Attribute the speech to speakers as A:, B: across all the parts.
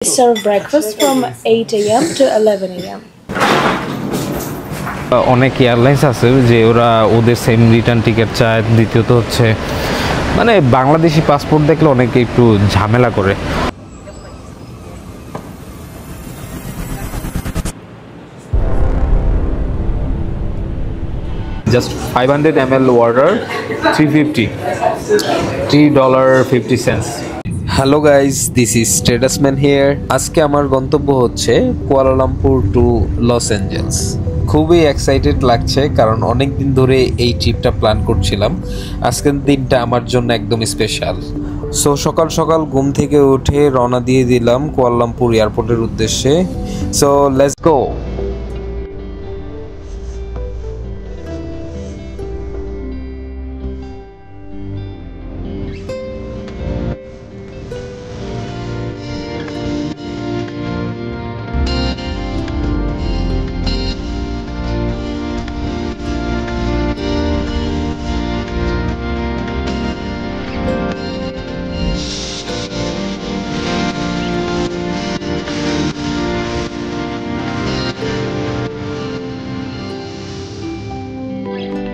A: Serve breakfast from 8 a.m. to 11 a.m.
B: অনেক airlines আছে যে ওরা ওদের সেম রিটার্ন টিকিট চায়। দ্বিতীয়ত হচ্ছে মানে বাংলাদেশি পাসপোর্ট দেখলে অনেকে একটু ঝামেলা করে। Just 500 ml water, $3.50.
C: Hello guys, this is Tradersman here. আজকে আমার গন্তব্য হচ্ছে Kuala Lumpur to Los Angeles excited লাগছে কারণ অনেক দিন ধরে এই ট্রিপটা প্ল্যান করছিলাম। আজকের দিনটা আমার জন্য একদম স্পেশাল। সো সকাল সকাল ঘুম থেকে উঠে রওনা দিয়ে দিলাম কুয়ালালামপুর এয়ারপোর্টের উদ্দেশ্যে। So let's go.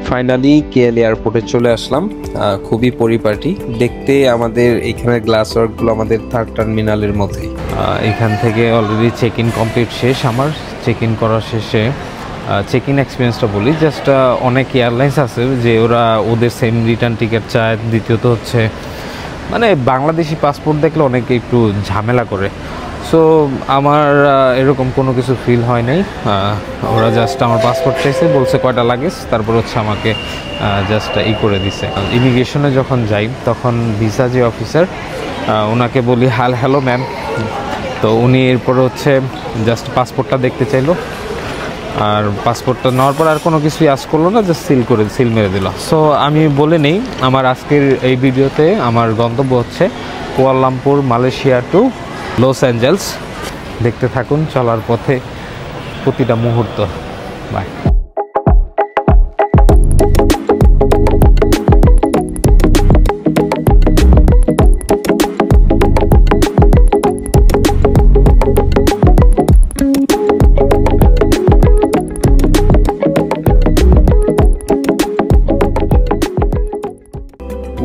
C: Finally KL এয়ারপোর্টে চলে আসলাম। খুবই পরিপাটি দেখতে। আমাদের এখানে গ্লাস ওয়ার্কগুলো আমাদের থার্ড টার্মিনালের মধ্যেই।
B: এখান থেকে অলরেডি চেক ইন কমপ্লিট শেষ। আমার চেক ইন করার শেষে চেক ইন এক্সপিরিয়েন্সটা বলি। জাস্ট অনেক এয়ারলাইন্স আছে যে ওরা ওদের সেম রিটার্ন টিকিট চায়। দ্বিতীয়ত হচ্ছে মানে বাংলাদেশি পাসপোর্ট দেখলে অনেকে একটু ঝামেলা করে। সো আমার এরকম কোনো কিছু ফিল হয় নাই। ওরা জাস্ট আমার পাসপোর্ট চাইছে, বলছে কয়টা লাগেজ, তারপর হচ্ছে আমাকে জাস্ট করে দিছে। ইমিগ্রেশনে যখন যাই তখন ভিসা যে অফিসার ওনাকে বলি হ্যালো ম্যাম, তো উনি এরপর হচ্ছে জাস্ট পাসপোর্টটা দেখতে চাইলো। আর পাসপোর্টটা নেওয়ার পর আর কোনো কিছুই আস করলো না, জাস্ট সিল মেরে দিল। সো আমি বলে নেই আমার আজকের এই ভিডিওতে আমার গন্তব্য হচ্ছে Kuala Lumpur Malaysia to Los Angeles. দেখতে থাকুন চলার পথে প্রতিটা মুহূর্ত। বাই।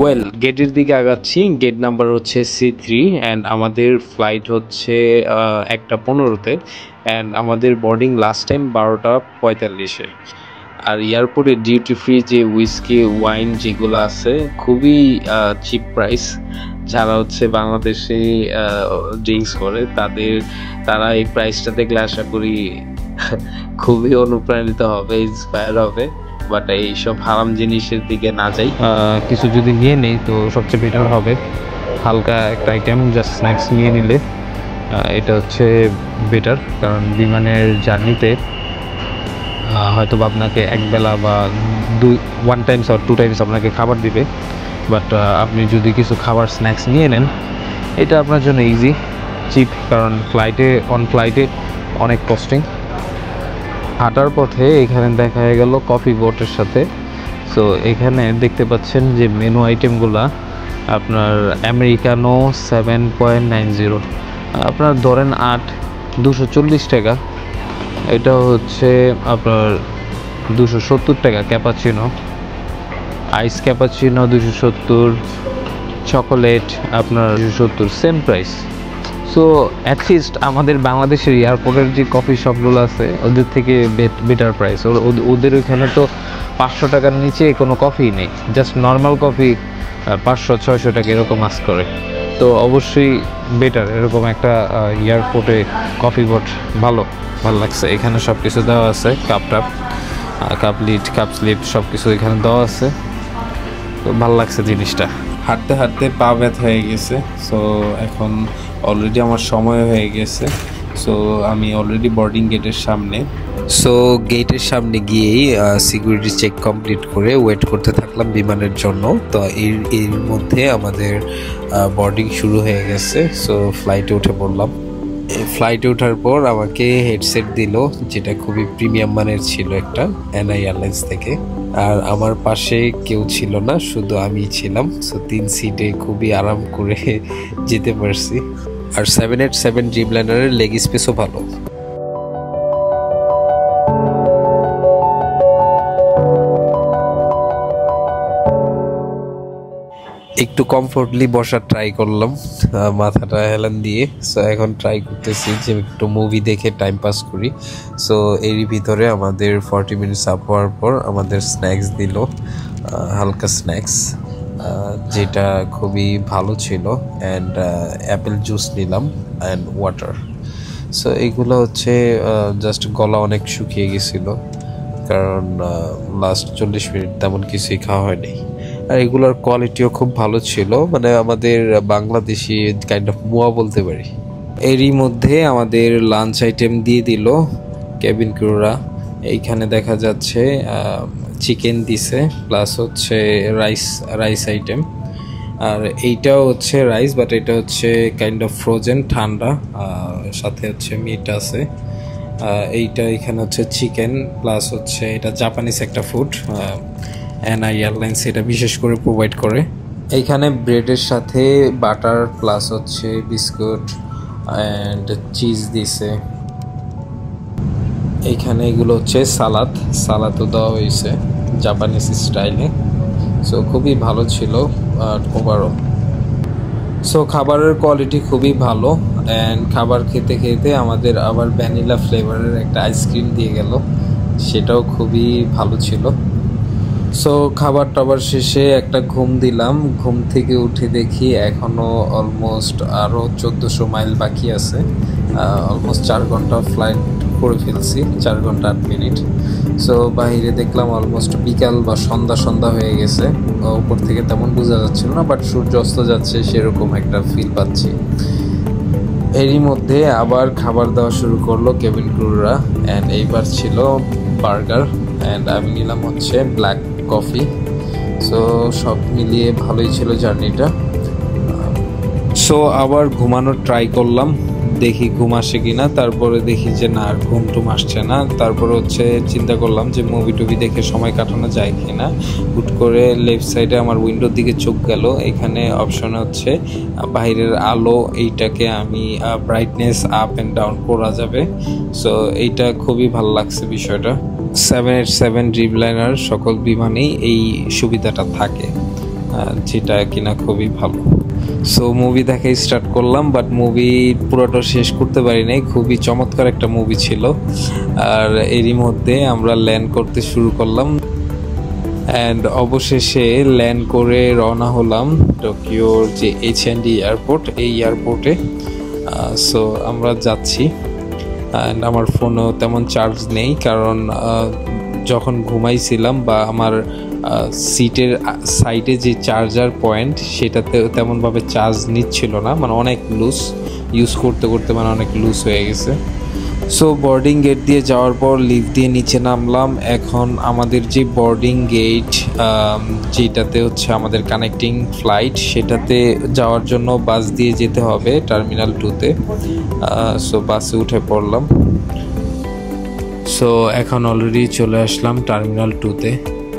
B: ওয়েল, গেটের দিকে আগাচ্ছি। গেট নাম্বার হচ্ছে C3 অ্যান্ড আমাদের ফ্লাইট হচ্ছে 1:15-তে অ্যান্ড আমাদের বোর্ডিং লাস্ট টাইম 12:45-এ। আর এয়ারপোর্টে ডিউটি ফ্রি যে উইস্কি ওয়াইন যেগুলো আছে খুবই চিপ প্রাইস। যারা হচ্ছে বাংলাদেশে ড্রিঙ্কস করে তারা এই প্রাইসটা দেখলে আশা করি খুবই অনুপ্রাণিত হবে, ইন্সপায়ার হবে। বাট এইসব হারাম জিনিসের দিকে না যাই। কিছু যদি নিয়ে নেই তো সবচেয়ে বেটার হবে হালকা একটা আইটেম, জাস্ট স্ন্যাক্স নিয়ে নিলে এটা হচ্ছে বেটার। কারণ বিমানের জার্নিতে হয়তো বা আপনাকে একবেলা বা 1 টাইমস আর 2 টাইমস আপনাকে খাবার দিবে। বাট আপনি যদি কিছু খাবার স্ন্যাক্স নিয়ে নেন এটা আপনার জন্য ইজি, চিপ। কারণ অন ফ্লাইটে অনেক কস্টিং। হাঁটার পথে এখানে দেখা গেল কফি বোটের সাথে। সো এখানে দেখতে পাচ্ছেন যে মেনু আইটেমগুলা আপনার আমেরিকানো 7.90, আপনার ধরেন 240 টাকা। এটা হচ্ছে আপনার 270 টাকা। ক্যাপাচিনো, আইস ক্যাপাচিনো 270, চকোলেট আপনার 270, সেম প্রাইস। সো অ্যাটলিস্ট আমাদের বাংলাদেশের এয়ারপোর্টের যে কফি শপগুলো আছে ওদের থেকে বেটার প্রাইস। ওদের ওইখানে তো 500 টাকার নিচে কোনো কফি নেই। জাস্ট নর্মাল কফি 500-600 টাকা এরকম আস করে। তো অবশ্যই বেটার এরকম একটা এয়ারপোর্টে কফি বোট। ভালো লাগছে। এখানে সব কিছু দেওয়া আছে, কাপ লিড, কাপ স্লিপ সব কিছু এখানে দেওয়া আছে। তো ভালো লাগছে জিনিসটা।
C: হাঁটতে হাঁটতে পা ব্যথা হয়ে গেছে। সো এখন অলরেডি আমার সময় হয়ে গেছে। সো আমি অলরেডি বোর্ডিং গেটের সামনে। সো গেটের সামনে গিয়েই সিকিউরিটি চেক কমপ্লিট করে ওয়েট করতে থাকলাম বিমানের জন্য। তো এর মধ্যে আমাদের বোর্ডিং শুরু হয়ে গেছে। সো ফ্লাইটে উঠে পড়লাম। ফ্লাইটে ওঠার পর আমাকে হেডসেট দিল, যেটা খুবই প্রিমিয়াম মানের ছিল, একটা এনআই এয়ারলাইন্স থেকে। আর আমার পাশে কেউ ছিল না, শুধু আমি ছিলাম। সো 3 সিটে খুবই আরাম করে যেতে পারছি। আর 787 ড্রিমলাইনারের লেগ স্পেসও ভালো। একটু কমফোর্টলি বসার ট্রাই করলাম মাথাটা হেলান দিয়ে। সো এখন ট্রাই করতেছি যে একটু মুভি দেখে টাইম পাস করি। সো এরই ভিতরে আমাদের 40 মিনিটস আপ হওয়ার পর আমাদের স্ন্যাক্স দিল, হালকা স্ন্যাক্স, যেটা খুবই ভালো ছিল। অ্যান্ড অ্যাপেল জুস নিলাম অ্যান্ড ওয়াটার। সো এইগুলো হচ্ছে জাস্ট গলা অনেক শুকিয়ে গেছিলো, কারণ লাস্ট 40 মিনিট তেমন কিছুই খাওয়া হয়নি। আর এগুলোর কোয়ালিটিও খুব ভালো ছিল, মানে আমাদের বাংলাদেশি কাইন্ড অফ মোয়া বলতে পারি। এরই মধ্যে আমাদের লাঞ্চ আইটেম দিয়ে দিল কেবিন ক্রুরা। এইখানে দেখা যাচ্ছে চিকেন দিছে, প্লাস হচ্ছে রাইস আইটেম। আর এইটাও হচ্ছে রাইস, বাট এটা হচ্ছে কাইন্ড অফ ফ্রোজেন, ঠান্ডা, সাথে হচ্ছে মিট আছে। এইটা এখানে হচ্ছে চিকেন, প্লাস হচ্ছে এটা জাপানিজ একটা ফুড, এনআই এয়ারলাইন্স এটা বিশেষ করে প্রোভাইড করে। এইখানে ব্রেডের সাথে বাটার প্লাস হচ্ছে বিস্কুট অ্যান্ড চিজ দিছে। এইখানে এগুলো হচ্ছে সালাদও দেওয়া হয়েছে জাপানিজ স্টাইলে। সো খুবই ভালো ছিল ওভারঅল। সো খাবারের কোয়ালিটি খুবই ভালো। অ্যান্ড খাবার খেতে খেতে আমাদের আবার ভ্যানিলা ফ্লেভারের একটা আইসক্রিম দিয়ে গেল, সেটাও খুবই ভালো ছিল। সো খাবার টাবার শেষে একটা ঘুম দিলাম। ঘুম থেকে উঠে দেখি এখনও অলমোস্ট আরও 1400 মাইল বাকি আছে। অলমোস্ট 4 ঘন্টা ফ্লাইট করে ফেলছি, 4 ঘন্টা 8 মিনিট। সো বাইরে দেখলাম অলমোস্ট বিকাল বা সন্ধ্যা হয়ে গেছে। উপর থেকে তেমন বোঝা যাচ্ছিল না, বাট সূর্য অস্ত যাচ্ছে সেরকম একটা ফিল পাচ্ছি। এরই মধ্যে আবার খাবার দেওয়া শুরু করলো কেবিন ক্রুরা। অ্যান্ড এইবার ছিল বার্গার, অ্যান্ড আমি নিলাম হচ্ছে ব্ল্যাক কফি। সো সব মিলিয়ে ভালোই ছিল জার্নিটা। সো আবার ঘুমানোর ট্রাই করলাম, দেখি ঘুম আসে কিনা। তারপরে দেখি যে না, আর ঘুম আসছে না। তারপরে হচ্ছে চিন্তা করলাম যে মুভি টুভি দেখে সময় কাটানো যায় কিনা। হুট করে লেফট সাইডে আমার উইন্ডোর দিকে চোখ গেল। এখানে অপশন হচ্ছে বাইরের আলো, এইটাকে আমি ব্রাইটনেস আপ অ্যান্ড ডাউন করা যাবে। সো এইটা খুবই ভালো লাগছে বিষয়টা। 787 ড্রিমলাইনার সকল বিমানেই এই সুবিধাটা থাকে, যেটা কিনা খুবই ভালো। সো মুভি দেখাই স্টার্ট করলাম, বাট মুভি পুরোটা শেষ করতে পারি নাই। খুবই চমৎকার একটা মুভি ছিল। আর এরই মধ্যে আমরা ল্যান্ড করতে শুরু করলাম, অ্যান্ড অবশেষে ল্যান্ড করে রওনা হলাম টোকিওর যে এইচএনডি এয়ারপোর্ট, এই এয়ারপোর্টে। সো আমরা যাচ্ছি। অ্যান্ড আমার ফোনও তেমন চার্জ নেই, কারণ যখন ঘুমাইছিলাম বা আমার সিটের সাইডে যে চার্জার পয়েন্ট, সেটাতে তেমনভাবে চার্জ নিচ্ছিল না, মানে অনেক লুজ, ইউজ করতে করতে মানে অনেক লুজ হয়ে গেছে। সো বোর্ডিং গেট দিয়ে যাওয়ার পর লিফট দিয়ে নিচে নামলাম। এখন আমাদের যে বোর্ডিং গেট, যেটাতে হচ্ছে আমাদের কানেক্টিং ফ্লাইট, সেটাতে যাওয়ার জন্য বাস দিয়ে যেতে হবে টার্মিনাল 2-তে। সো বাসে উঠে পড়লাম। সো এখন অলরেডি চলে আসলাম টার্মিনাল 2-তে।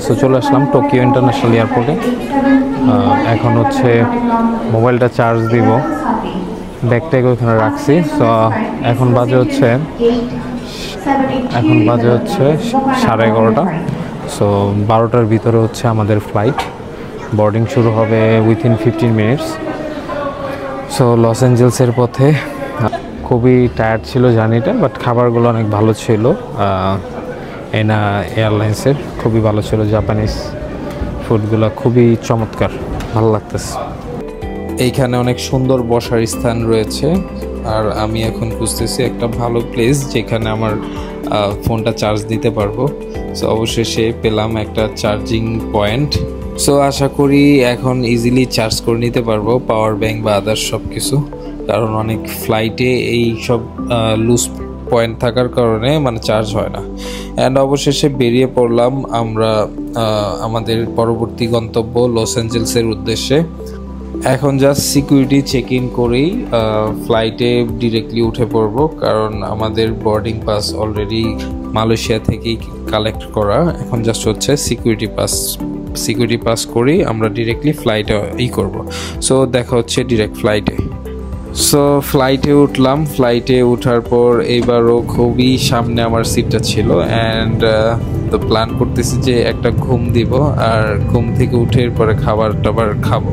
C: সো চলে আসলাম টোকিও ইন্টারন্যাশনাল এয়ারপোর্টে। এখন হচ্ছে মোবাইলটা চার্জ দিব, ব্যাগটাকে ওখানে রাখছি। সো এখন বাজে হচ্ছে 11:30। সো 12টার ভিতরে হচ্ছে আমাদের ফ্লাইট। বোর্ডিং শুরু হবে উইথিন 15 মিনিটস। সো লস অ্যাঞ্জেলসের পথে। খুবই টায়ার্ড ছিল জার্নিটা, বাট খাবারগুলো অনেক ভালো ছিল। এনা এয়ারলাইন্সের খুবই ভালো ছিল, জাপানিজ ফুডগুলো খুবই চমৎকার, ভালো লাগতেছে। এইখানে অনেক সুন্দর বসার স্থান রয়েছে। আর আমি এখন খুঁজতেছি একটা ভালো প্লেস যেখানে আমার ফোনটা চার্জ দিতে পারবো। সো অবশেষে পেলাম একটা চার্জিং পয়েন্ট। সো আশা করি এখন ইজিলি চার্জ করে নিতে পারবো পাওয়ার ব্যাংক বা আদার্স সব কিছু, কারণ অনেক ফ্লাইটে এই সব লুজ পয়েন্ট থাকার কারণে মানে চার্জ হয় না। অ্যান্ড অবশেষে বেরিয়ে পড়লাম আমরা আমাদের পরবর্তী গন্তব্য লস অ্যাঞ্জেলসের উদ্দেশ্যে। এখন জাস্ট সিকিউরিটি চেক ইন করেই ফ্লাইটে ডিরেক্টলি উঠে পড়ব, কারণ আমাদের বোর্ডিং পাস অলরেডি মালয়েশিয়া থেকেই কালেক্ট করা। এখন জাস্ট হচ্ছে সিকিউরিটি পাস করেই আমরা ডিরেক্টলি ফ্লাইটে করব। সো দেখা হচ্ছে ডিরেক্ট ফ্লাইটে। সো ফ্লাইটে উঠলাম, ফ্লাইটে ওঠার পর এইবারও খুবই সামনে আমার সিটটা ছিল অ্যান্ড তো প্ল্যান করতেছি যে একটা ঘুম দিব আর ঘুম থেকে উঠে পরে খাবার টাবার খাবো।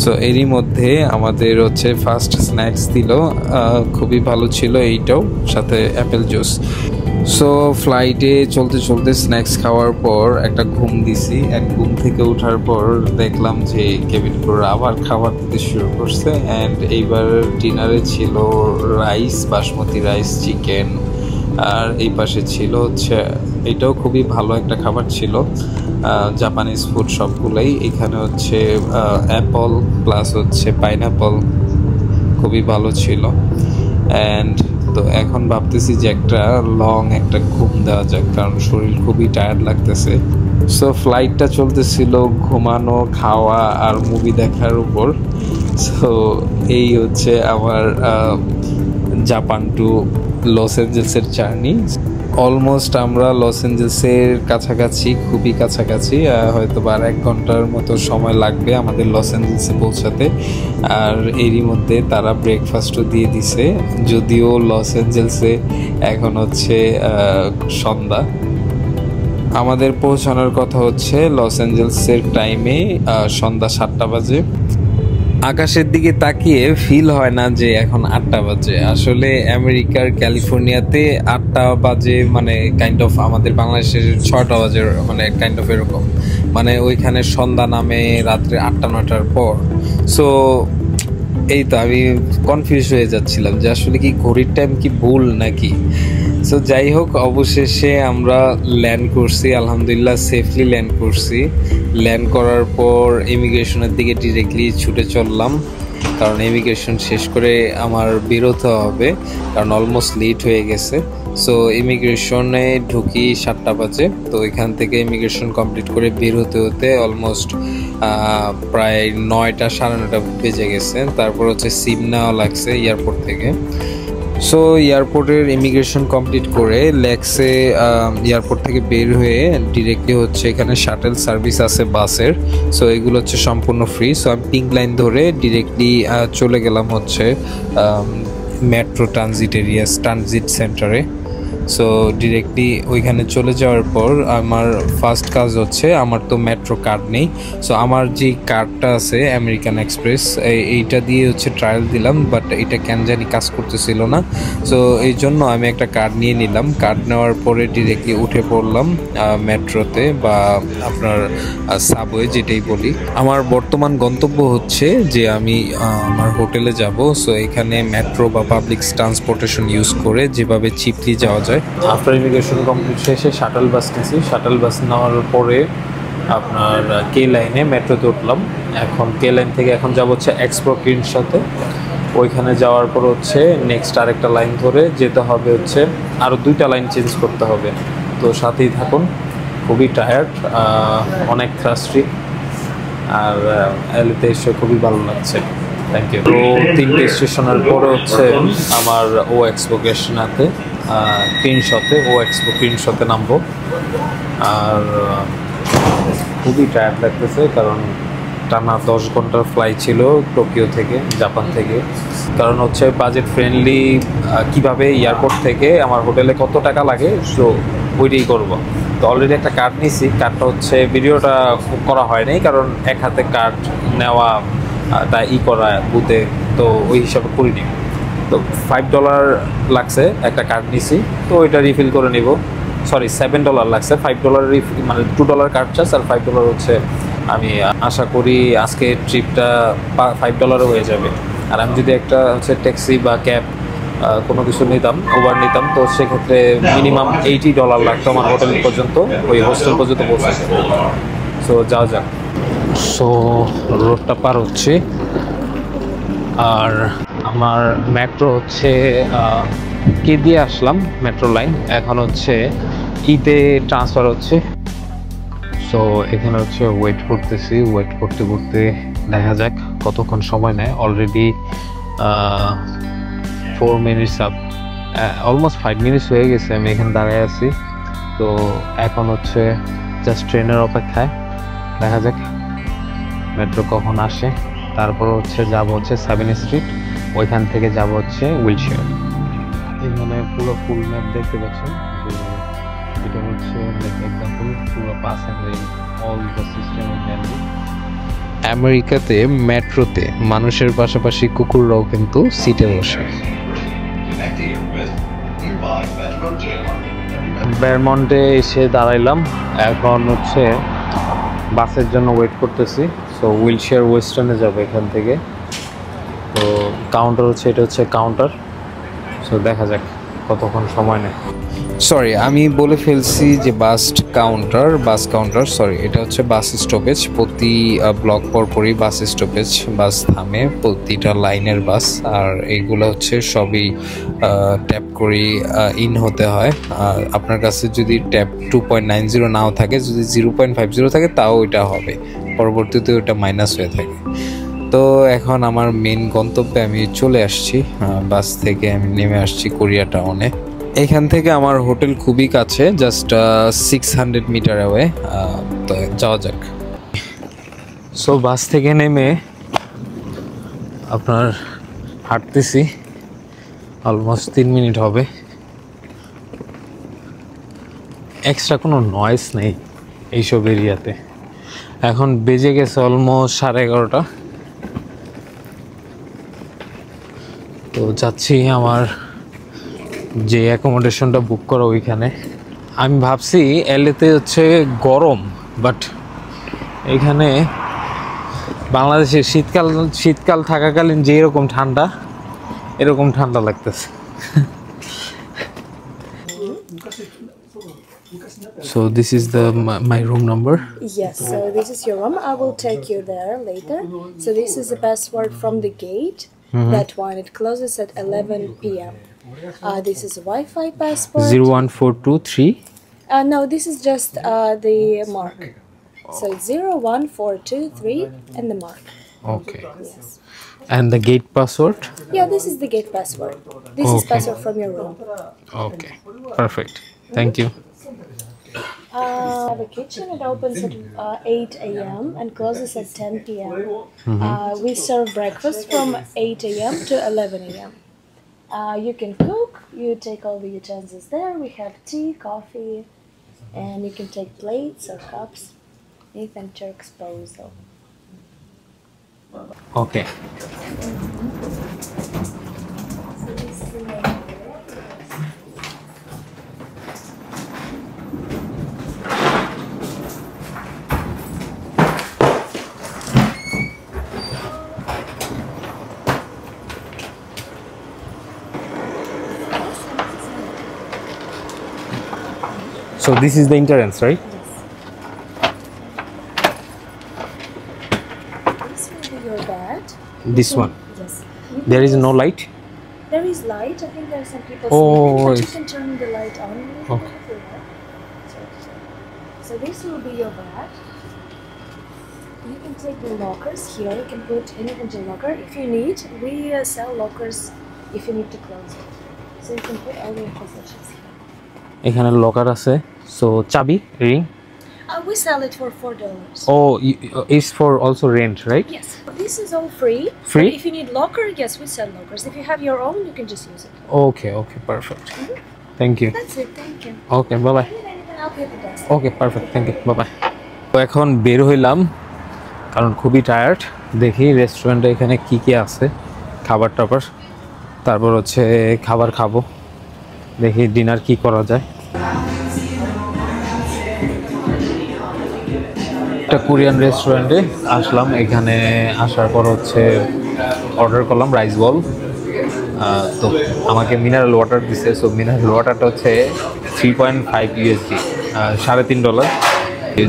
C: সো এরই মধ্যে আমাদের হচ্ছে ফার্স্ট স্ন্যাক্স দিল, খুবই ভালো ছিল এইটাও, সাথে অ্যাপেল জুস। সো ফ্লাইটে চলতে চলতে স্ন্যাক্স খাওয়ার পর একটা ঘুম দিছি, এক ঘুম থেকে ওঠার পর দেখলাম যে কেবিন ক্রুরা আবার খাবার দিতে শুরু করছে অ্যান্ড এইবার ডিনারে ছিল রাইস, বাসমতি রাইস, চিকেন, আর এই পাশে ছিল হচ্ছে এটাও খুবই ভালো একটা খাবার ছিল, জাপানিজ ফুড সবগুলোই। এখানে হচ্ছে অ্যাপল প্লাস হচ্ছে পাইনঅ্যাপল, খুবই ভালো ছিল। অ্যান্ড তো এখন ভাবতেছি যে একটা লং একটা ঘুম দেওয়া যাক, কারণ শরীর খুবই টায়ার্ড লাগতেছে। সো ফ্লাইটটা চলতেছিল ঘুমানো, খাওয়া আর মুভি দেখার উপর। সো এই হচ্ছে আমার জাপান টু লস অ্যাঞ্জেলসের জার্নি। অলমোস্ট আমরা লস অ্যাঞ্জেলসের কাছাকাছি, খুবই কাছাকাছি, হয়তো আর 1 ঘন্টার মতো সময় লাগবে আমাদের লস অ্যাঞ্জেলসে পৌঁছাতে। আর এরই মধ্যে তারা ব্রেকফাস্টও দিয়ে দিছে, যদিও লস অ্যাঞ্জেলসে এখন হচ্ছে সন্ধ্যা। আমাদের পৌঁছানোর কথা হচ্ছে লস অ্যাঞ্জেলসের টাইমে সন্ধ্যা 7টা বাজে। আকাশের দিকে তাকিয়ে ফিল হয় না যে এখন 8টা বাজে। আসলে আমেরিকার ক্যালিফোর্নিয়াতে 8টা বাজে মানে কাইন্ড অফ আমাদের বাংলাদেশের 6টা বাজে, মানে কাইন্ড অফ এরকম, মানে ওইখানে সন্ধ্যা নামে রাত্রে 8টা-9টার পর। সো এই তো আমি কনফিউজ হয়ে যাচ্ছিলাম যে আসলে কি ঘড়ির টাইম কি ভুল নাকি। সো যাই হোক, অবশেষে আমরা ল্যান্ড করছি, আলহামদুলিল্লাহ সেফলি ল্যান্ড করছি। ল্যান্ড করার পর ইমিগ্রেশনের দিকে ডিরেক্টলি ছুটে চললাম, কারণ ইমিগ্রেশন শেষ করে আমার বেরোতে হবে, কারণ অলমোস্ট লেট হয়ে গেছে। সো ইমিগ্রেশনে ঢুকি 7টা বাজে, তো এখান থেকে ইমিগ্রেশন কমপ্লিট করে বের হতে হতে অলমোস্ট প্রায় 9টা, 9:30 বেজে গেছে। তারপর হচ্ছে সিম নেওয়া লাগছে এয়ারপোর্ট থেকে। সো এয়ারপোর্টের ইমিগ্রেশন কমপ্লিট করে লেক্সে এয়ারপোর্ট থেকে বের হয়ে ডিরেক্টলি হচ্ছে এখানে শাটেল সার্ভিস আছে বাসের। সো এগুলো হচ্ছে সম্পূর্ণ ফ্রি। সো আমি পিঙ্ক লাইন ধরে ডিরেক্টলি চলে গেলাম হচ্ছে মেট্রো ট্রানজিট সেন্টারে। সো ডিরেক্টলি ওইখানে চলে যাওয়ার পর আমার ফার্স্ট কাজ হচ্ছে, আমার তো মেট্রো কার্ড নেই। সো আমার যে কার্ডটা আছে আমেরিকান এক্সপ্রেস, এইটা দিয়ে হচ্ছে ট্রায়াল দিলাম, বাট এটা কেন জানি কাজ করতেছিল না। সো এই জন্য আমি একটা কার্ড নিয়ে নিলাম। কার্ড নেওয়ার পরে ডিরেক্টলি উঠে পড়লাম মেট্রোতে, বা আপনার সাবওয়ে যেটাই বলি। আমার বর্তমান গন্তব্য হচ্ছে যে আমি আমার হোটেলে যাব। সো এখানে মেট্রো বা পাবলিক ট্রান্সপোর্টেশন ইউজ করে যেভাবে চিপলি যাওয়া যায়। আফটার ইমিগ্রেশন কমপ্লিট শেষে শাটল বাস নিয়েছি। শাটল বাস নেওয়ার পরে আপনার কে লাইনে মেট্রোতে উঠলাম। এখন কে লাইন থেকে এখন যাব হচ্ছে এক্সপ্রো ক্রিনশতে। ওইখানে যাওয়ার পর হচ্ছে নেক্সট আরেকটা লাইন ধরে যেতে হবে, হচ্ছে আরও 2টা লাইন চেঞ্জ করতে হবে। তো সাথেই থাকুন, খুবই টায়ার্ড, অনেক থ্রাস্টি, আর এলিতে এসে খুবই ভালো লাগছে। Thank you. তো 3টে স্টেশনের পরে হচ্ছে আমার ও এক্সপো গেশনাতে ক্রিনশতে নামবো। আর খুবই টায়ার্ড লাগতেছে, কারণ টানা 10 ঘন্টার ফ্লাইট ছিল টোকিও থেকে, জাপান থেকে। কারণ হচ্ছে বাজেট ফ্রেন্ডলি কিভাবে এয়ারপোর্ট থেকে আমার হোটেলে কত টাকা লাগে, সো ওইটাই করবো। তো অলরেডি একটা কার্ড নিয়েছি। কার্ডটা হচ্ছে ভিডিওটা করা হয় নাই, কারণ এক হাতে কার্ড নেওয়া তা করা বুথে, তো ওই হিসাবে করিনি। তো $5 লাগছে, একটা কার্ড নিছি, তো ওইটা রিফিল করে নিব। সরি, $7 লাগছে, $5 মানে $2 কার্ড চার্জ আর $5 হচ্ছে। আমি আশা করি আজকে ট্রিপটা $5 হয়ে যাবে। আর আমি যদি একটা হচ্ছে ট্যাক্সি বা ক্যাব কোনো কিছু নিতাম, ওভার নিতাম, তো সেক্ষেত্রে মিনিমাম $80 লাগতো আমার হোটেল পর্যন্ত, ওই হোস্টেল পর্যন্ত পৌঁছাতে। সো যাওয়া যাক। সো রোডটা পার হচ্ছে, আর আমার মেট্রো হচ্ছে কে দিয়ে আসলাম মেট্রো লাইন, এখন হচ্ছে ইতে ট্রান্সফার হচ্ছে। সো এখানে হচ্ছে ওয়েট করতেছি, ওয়েট করতে করতে দেখা যাক কতক্ষণ সময় নেয়। Already 4 minutes up, almost 5 minutes হয়ে গেছে আমি এখানে দাঁড়ায় আছি। তো এখন হচ্ছে জাস্ট ট্রেনের অপেক্ষায়, দেখা যাক মেট্রো কখন আসে। তারপর হচ্ছে যাব হচ্ছে 7 স্ট্রিট।
B: ওইখান থেকে যাব হচ্ছে হুইলশেয়ার। এখানে পুরো ফুল ম্যাপ দেখতে পাচ্ছেন, যে এটা হচ্ছে এক্সাম্পল পুরো pass and rail all the system of value. আমেরিকাতে মেট্রোতে মানুষের পাশাপাশি কুকুররাও কিন্তু সিটে বসে। বেরমন্টে এসে দাঁড়াইলাম, এখন হচ্ছে বাসের জন্য ওয়েট করতেছি। সো হুইলশেয়ার ওয়েস্টার্নে যাবো এখান থেকে। তো কাউন্টার হচ্ছে, এটা হচ্ছে কাউন্টার। সো দেখা যাক কতক্ষণ সময় নেয়।
C: সরি, আমি বলে ফেলছি যে বাস কাউন্টার সরি, এটা হচ্ছে বাস স্টপেজ। প্রতি ব্লক পরপরই বাস স্টপেজ, বাস থামে, প্রতিটা লাইনের বাস। আর এইগুলো হচ্ছে সবই ট্যাপ করি ইন হতে হয়। আর আপনার কাছে যদি ট্যাপ 2.90 নাও থাকে, যদি 0.50 থাকে তাও ওইটা হবে, পরবর্তীতে ওইটা মাইনাস হয়ে থাকে। তো এখন আমার মেন গন্তব্যে আমি চলে আসছি, বাস থেকে আমি নেমে আসছি কোরিয়া টাউনে। এখান থেকে আমার হোটেল খুবই কাছে, জাস্ট 600 মিটার অ্যাওয়ে। তো যাওয়া যাক।
B: সো বাস থেকে নেমে আপনার হাঁটতেছি, অলমোস্ট 3 মিনিট হবে। এক্সট্রা কোনো নয়েজ নেই এইসব এরিয়াতে। এখন বেজে গেছে অলমোস্ট 11:30। তো যাচ্ছি আমার যে অ্যাকোমোডেশনটা বুক করা ওইখানে। আমি ভাবছি এলএতে হচ্ছে গরম, বাট এখানে বাংলাদেশে শীতকাল থাকাকালীন যে এরকম ঠান্ডা, এরকম ঠান্ডা লাগতেছে। So this is my room number.
A: Yes, so this is your room. I will take you there later. So this is the password from the gate. That one, it closes at 11 p.m. This is a Wi-Fi passport.
B: 01423.
A: No, this is just the mark. So it's 01423 and the mark.
B: Okay.
A: Yes.
B: And the gate password?
A: Yeah, this is the gate password. This is password from your room.
B: Okay. Perfect. Thank you.
A: The kitchen, it opens at 8 a.m. and closes at 10 p.m. We serve breakfast from 8 a.m. to 11 a.m. You can cook, you take all the utensils there. We have tea, coffee, and you can take plates or cups. Anything at your disposal.
B: Okay. So this is the entrance, right?
A: This will be your bed.
B: This one.
A: Yes.
B: There is no light?
A: There is light. I think there are some people
B: Oh,
A: sleeping, but you
B: yes.
A: can turn the light on.
B: Okay.
A: So this will be your bed. You can take the lockers here. You can put anything in the locker if you need. We sell lockers if you need to close it. So you can put all your possessions here.
B: এখানে locker আছে। So চাবি, ring.
A: We sell it for $4.
B: Oh, it's for also rent, right?
A: Yes. This is all free.
B: Free?
A: But if you need locker, yes, we sell lockers. If you have your own, you can just use it.
B: Okay, perfect. Thank you.
A: That's it. Thank you.
B: Okay, bye-bye.
A: If you need anything, I'll be at the desk.
B: Okay perfect, thank you, bye. তো এখন বের হইলাম কারণ খুবই tired. দেখি রেস্টুরেন্টে এখানে কি কি আছে, খাবার টাবার, তারপর হচ্ছে খাবার খাবো। দেখি ডিনার কি করা যায়। একটা কোরিয়ান রেস্টুরেন্টে আসলাম। এখানে আসার পর হচ্ছে অর্ডার করলাম রাইস বল। তো আমাকে মিনারেল ওয়াটার দিছে। সো মিনারেল ওয়াটারটা হচ্ছে 3.5 USD, $3.5।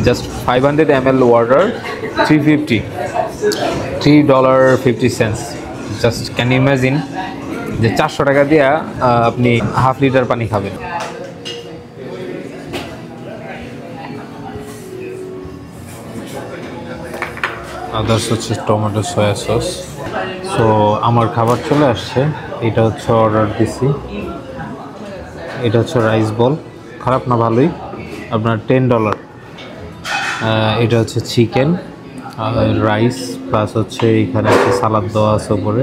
B: Just 500 ml water $3.50। Just can you imagine যে 400 টাকা দিয়ে আপনি হাফ লিটার পানি খাবেন। আদার্স হচ্ছে টমেটো সয়া সস। সো আমার খাবার চলে আসছে। এটা হচ্ছে অর্ডার দিছি। এটা হচ্ছে রাইস বল, খারাপ না, ভালোই, আপনার $10। এটা হচ্ছে চিকেন, রাইস প্লাস হচ্ছে এখানে একটা সালাদ দেওয়া আছে উপরে।